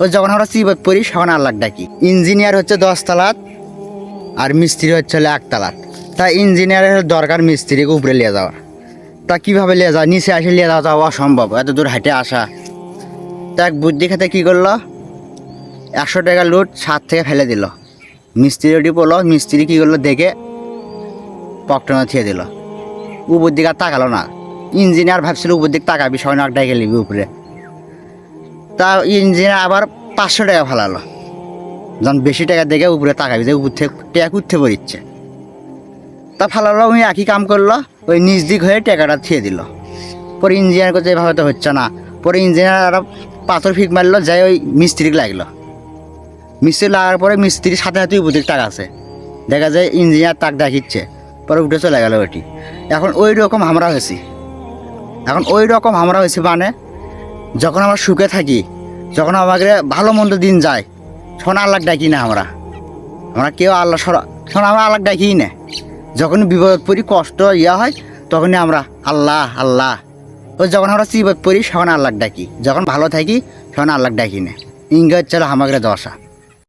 ওই যখন আমরা চিবত পড়ি তখন আল্লাহ ডাকি। ইঞ্জিনিয়ার হচ্ছে 10 তালাত আর মিস্ত্রি হচ্ছে 1 তালাত। তা ইঞ্জিনিয়ারের দরকার মিস্ত্রিকে উপরে নিয়ে যাওয়া। তা কীভাবে নিয়ে যাওয়া, নিচে আসে নিয়ে যাওয়া অসম্ভব, এত দূর হাঁটে আসা। তা এক বুদ্ধি খেতে কী করলো, 100 টাকা লুট ছাদ থেকে ফেলে দিল। মিস্ত্রি ওটি পড়লো, মিস্ত্রি কী করলো দেখে পকটনে থিয়ে দিল। উপর দিকে আর তাকালো না। ইঞ্জিনিয়ার ভাবছিল উপর দিকে তাকাবি সবাই নাক ডাকে নিবি উপরে। তা ইঞ্জিনিয়ার আবার 500 টাকা ফেলালো। যখন বেশি টাকা দেখে উপরে তাকাবি যে উপর থেকে টাকা উঠতে পড়িচ্ছে। তা ফেলালো, ওই একই কাম করলো, ওই নিজ দিক হয়ে টাকাটা থিয়ে দিল। পরে ইঞ্জিনিয়ার করছে এভাবে তো হচ্ছে না। পরে ইঞ্জিনিয়ার আরও পাথর ফিক মারলো, যাই ওই মিস্ত্রিকে লাগলো। মিস্ত্রি লাগার পরে মিস্ত্রির সাথে সাথে উপর দিকে টাকা আছে, দেখা যায় ইঞ্জিনিয়ার তাক দেখিচ্ছে। পরে উঠে চলে গেল ওটি। এখন ওই রকম আমরা হয়েছি মানে যখন আমরা সুখে থাকি, যখন আমাকে ভালো মন্দ দিন যায়, তখন আল্লাহ ডাকি না। আমরা কেউ আল্লাহ আমরা আল্লাহ ডাকিই না। যখন বিপদ পড়ি, কষ্ট হয়, তখনই আমরা আল্লাহ আল্লাহ। ওই যখন আমরা চিবত পড়ি তখন আল্লাহ ডাকি, যখন ভালো থাকি তখন আল্লাহ ডাকি না। ইঙ্গা হচ্ছে আমাকে দশা।